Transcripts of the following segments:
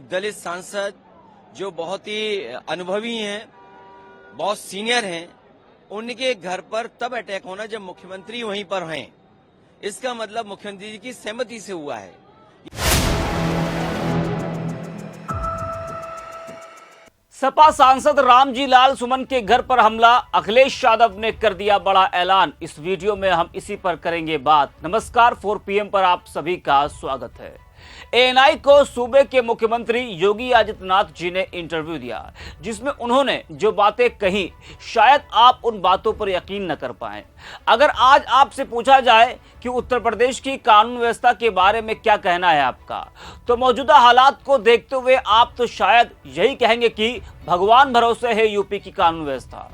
एक दलित सांसद जो बहुत ही अनुभवी हैं, बहुत सीनियर हैं, उनके घर पर तब अटैक होना जब मुख्यमंत्री वहीं पर हैं। इसका मतलब मुख्यमंत्री जी की सहमति से हुआ है। सपा सांसद रामजी लाल सुमन के घर पर हमला, अखिलेश यादव ने कर दिया बड़ा ऐलान। इस वीडियो में हम इसी पर करेंगे बात। नमस्कार, 4 PM पर आप सभी का स्वागत है। एएनआई को सूबे के मुख्यमंत्री योगी आदित्यनाथ जी ने इंटरव्यू दिया, जिसमें उन्होंने जो बातें कही शायद आप उन बातों पर यकीन न कर पाएं। अगर आज आपसे पूछा जाए कि उत्तर प्रदेश की कानून व्यवस्था के बारे में क्या कहना है आपका, तो मौजूदा हालात को देखते हुए आप तो शायद यही कहेंगे कि भगवान भरोसे है यूपी की कानून व्यवस्था।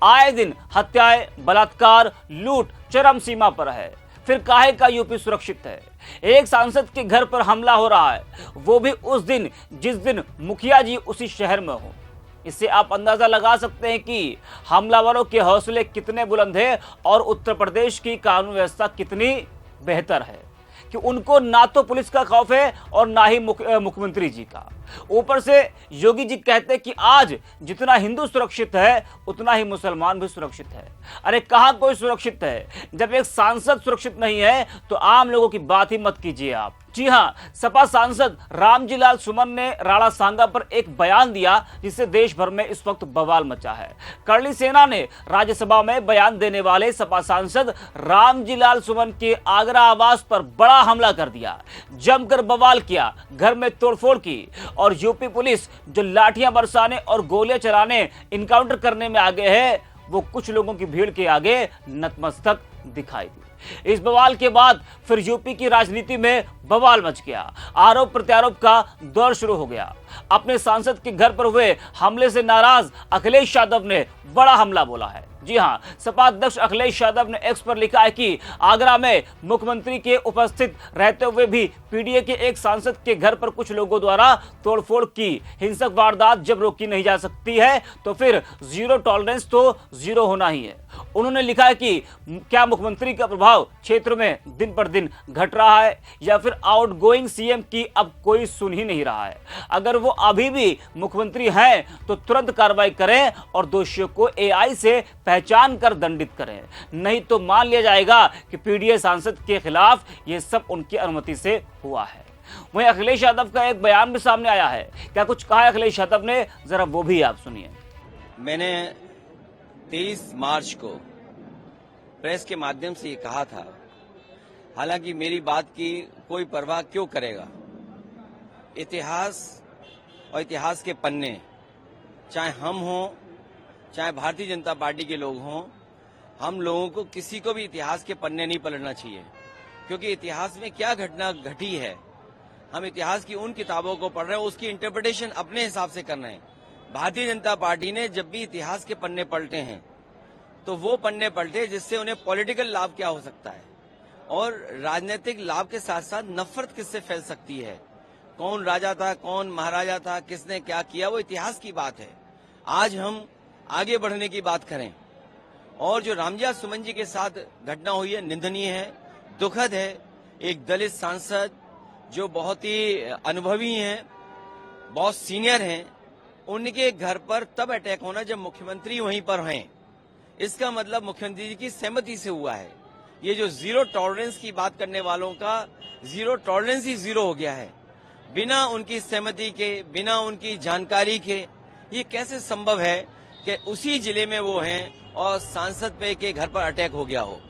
आए दिन हत्याएं, बलात्कार, लूट चरम सीमा पर है, फिर काहे का यूपी सुरक्षित है। एक सांसद के घर पर हमला हो रहा है, वो भी उस दिन जिस दिन मुखिया जी उसी शहर में हो। इससे आप अंदाजा लगा सकते हैं कि हमलावरों के हौसले कितने बुलंद हैं और उत्तर प्रदेश की कानून व्यवस्था कितनी बेहतर है कि उनको ना तो पुलिस का खौफ है और ना ही मुख्यमंत्री जी का। ऊपर से योगी जी कहते हैं कि आज जितना हिंदू सुरक्षित है उतना ही मुसलमान भी सुरक्षित है। अरे कहां कोई सुरक्षित है? जब एक सांसद सुरक्षित नहीं है तो आम लोगों की बात ही मत कीजिए आप। जी हां, सपा सांसद रामजी लाल सुमन ने राणा सांगा पर एक बयान दिया, जिससे देश भर में इस वक्त बवाल मचा है। करली सेना ने राज्यसभा में बयान देने वाले सपा सांसद रामजी लाल सुमन के आगरा आवास पर बड़ा हमला कर दिया, जमकर बवाल किया, घर में तोड़फोड़ की और यूपी पुलिस जो लाठियां बरसाने और गोलियां चलाने, इनकाउंटर करने में आगे है, वो कुछ लोगों की भीड़ के आगे नतमस्तक दिखाई दी। इस बवाल के बाद फिर यूपी की राजनीति में बवाल मच गया। आरोप प्रत्यारोप का दौर शुरू हो गया। अपने सांसद के घर पर हुए हमले से नाराज अखिलेश यादव ने बड़ा हमला बोला है। जी हां, सपा अध्यक्ष अखिलेश यादव ने एक्स पर लिखा है कि आगरा में मुख्यमंत्री के उपस्थित रहते हुए भी पीडीए के एक सांसद के घर पर कुछ लोगों द्वारा तोड़फोड़ की हिंसक वारदात जब रोकी नहीं जा सकती है तो फिर जीरो टॉलरेंस तो जीरो होना ही है। उन्होंने लिखा है कि क्या मुख्यमंत्री का प्रभाव क्षेत्र में दिन पर दिन घट रहा है या फिर आउटगोइंग सीएम की अब कोई सुन ही नहीं रहा है। अगर वो अभी भी मुख्यमंत्री हैं तो तुरंत कार्रवाई करें और दोषियों को एआई से पहचान कर दंडित करें, नहीं तो मान लिया जाएगा कि पीडीए सांसद के खिलाफ ये सब उनकी अनुमति से हुआ है। वहीं अखिलेश यादव का एक बयान भी सामने आया है। क्या कुछ कहा है अखिलेश यादव ने, जरा वो भी आप सुनिए। मैंने 23 मार्च को प्रेस के माध्यम से ये कहा था, हालांकि मेरी बात की कोई परवाह क्यों करेगा। इतिहास और इतिहास के पन्ने, चाहे हम हों चाहे भारतीय जनता पार्टी के लोग हों, हम लोगों को किसी को भी इतिहास के पन्ने नहीं पलटना चाहिए, क्योंकि इतिहास में क्या घटना घटी है, हम इतिहास की उन किताबों को पढ़ रहे हैं, उसकी इंटरप्रिटेशन अपने हिसाब से करना है। भारतीय जनता पार्टी ने जब भी इतिहास के पन्ने पलटे हैं तो वो पन्ने पलटे जिससे उन्हें पॉलिटिकल लाभ क्या हो सकता है और राजनीतिक लाभ के साथ साथ नफरत किससे फैल सकती है, कौन राजा था, कौन महाराजा था, किसने क्या किया, वो इतिहास की बात है। आज हम आगे बढ़ने की बात करें और जो रामजी सुमन जी के साथ घटना हुई है निंदनीय है, दुखद है। एक दलित सांसद जो बहुत ही अनुभवी हैं, बहुत सीनियर हैं, उनके घर पर तब अटैक होना जब मुख्यमंत्री वहीं पर हैं। इसका मतलब मुख्यमंत्री जी की सहमति से हुआ है। ये जो जीरो टॉलरेंस की बात करने वालों का जीरो टॉलरेंस ही जीरो हो गया है। बिना उनकी सहमति के, बिना उनकी जानकारी के ये कैसे संभव है कि उसी जिले में वो हैं और सांसद पे के घर पर अटैक हो गया हो।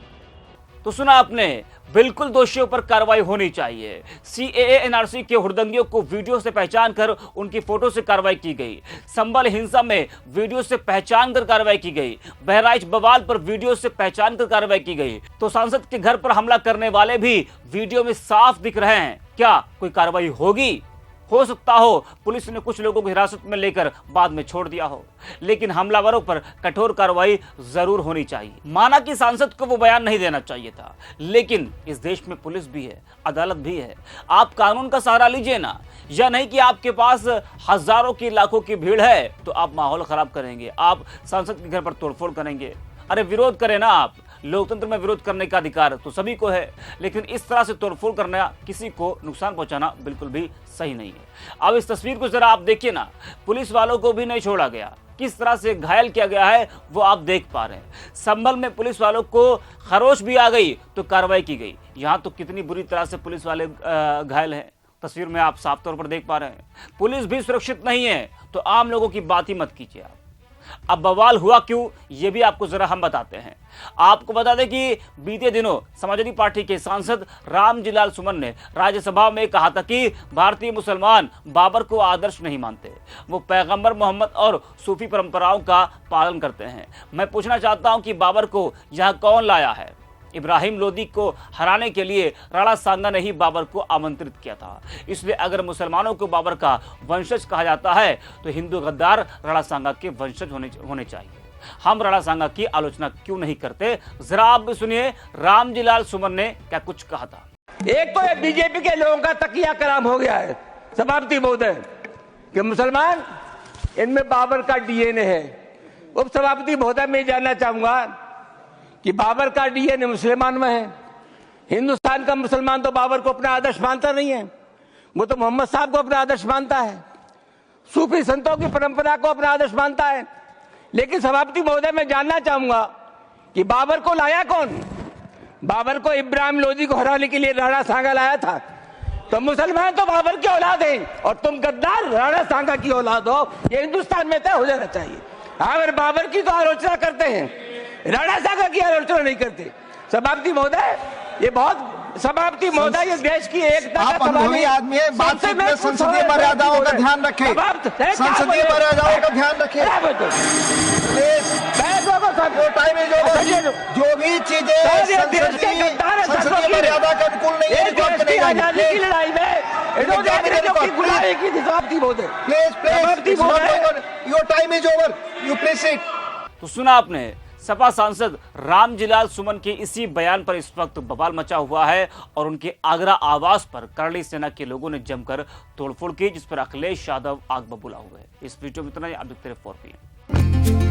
तो सुना आपने, बिल्कुल दोषियों पर कार्रवाई होनी चाहिए। सीएए एनआरसी के हुड़दंगियों को वीडियो से पहचान कर उनकी फोटो से कार्रवाई की गई। संभल हिंसा में वीडियो से पहचान कर कार्रवाई की गई। बहराइच बवाल पर वीडियो से पहचान कर कार्रवाई की गई। तो सांसद के घर पर हमला करने वाले भी वीडियो में साफ दिख रहे हैं। क्या कोई कार्रवाई होगी? हो सकता हो पुलिस ने कुछ लोगों को हिरासत में लेकर बाद में छोड़ दिया हो, लेकिन हमलावरों पर कठोर कार्रवाई जरूर होनी चाहिए। माना कि सांसद को वो बयान नहीं देना चाहिए था, लेकिन इस देश में पुलिस भी है, अदालत भी है। आप कानून का सहारा लीजिए ना। या नहीं कि आपके पास हजारों की लाखों की भीड़ है तो आप माहौल खराब करेंगे, आप सांसद के घर पर तोड़फोड़ करेंगे। अरे विरोध करें ना आप, लोकतंत्र में विरोध करने का अधिकार तो सभी को है, लेकिन इस तरह से तोड़फोड़ करना, किसी को नुकसान पहुंचाना बिल्कुल भी सही नहीं है। अब इस तस्वीर को जरा आप देखिए ना, पुलिस वालों को भी नहीं छोड़ा गया, किस तरह से घायल किया गया है वो आप देख पा रहे हैं। संभल में पुलिस वालों को खरोच भी आ गई तो कार्रवाई की गई। यहां तो कितनी बुरी तरह से पुलिस वाले घायल हैं, तस्वीर में आप साफ तौर पर देख पा रहे हैं। पुलिस भी सुरक्षित नहीं है तो आम लोगों की बात ही मत कीजिए आप। अब बवाल हुआ क्यों, ये भी आपको जरा हम बताते हैं। आपको बता दें कि बीते दिनों समाजवादी पार्टी के सांसद रामजीलाल सुमन ने राज्यसभा में कहा था कि भारतीय मुसलमान बाबर को आदर्श नहीं मानते, वो पैगंबर मोहम्मद और सूफी परंपराओं का पालन करते हैं। मैं पूछना चाहता हूं कि बाबर को यहां कौन लाया है? इब्राहिम लोदी को हराने के लिए राणा सांगा ने ही बाबर को आमंत्रित किया था। इसलिए अगर मुसलमानों को बाबर का वंशज कहा जाता है तो हिंदू गद्दार राणा सांगा के वंशज होने चाहिए। हम राणा सांगा की आलोचना क्यों नहीं करते, जरा आप भी सुनिए रामजीलाल सुमन ने क्या कुछ कहा था। एक तो ये बीजेपी के लोगों का तकिया कराम हो गया है सभापति महोदय कि मुसलमान इनमें बाबर का डीएनए है। उप सभापति महोदय मैं जानना चाहूंगा कि बाबर का डीएनए मुसलमान में है। हिंदुस्तान का मुसलमान तो बाबर को अपना आदर्श मानता नहीं है, वो तो मोहम्मद साहब को अपना आदर्श मानता है, सूफी संतों की परंपरा को अपना आदर्श मानता है। लेकिन सभापति महोदय मैं जानना चाहूंगा कि बाबर को लाया कौन? बाबर को इब्राहिम लोदी को हराने के लिए राणा सांगा लाया था। तो मुसलमान तो बाबर की औलाद हैं और तुम गद्दार राणा सांगा की औलाद हो, ये हिंदुस्तान में तय हो जाना चाहिए। अगर बाबर की तो आलोचना करते हैं, राणा सांगा की आलोचना नहीं करते। सभापति महोदय ये बहुत सभापति महोदय ये देश की एकता आप अनुभवी आदमी है, बातचीत में संसदीय मर्यादाओं का ध्यान रखें, संसदीय मर्यादाओं का ध्यान रखें। वो टाइम है जो भी चीजें संसदीय मर्यादा का अनुकूल नहीं है, आजादी की लड़ाई में गुलामी की थी सभापति महोदय। Please your time is over, you please sit. तो सुना आपने, सपा सांसद रामजीलाल सुमन के इसी बयान पर इस वक्त बवाल मचा हुआ है और उनके आगरा आवास पर करणी सेना के लोगों ने जमकर तोड़फोड़ की, जिस पर अखिलेश यादव आग बबूला हुए। इस वीडियो में इतना ही। आप देखते रहे 4PM।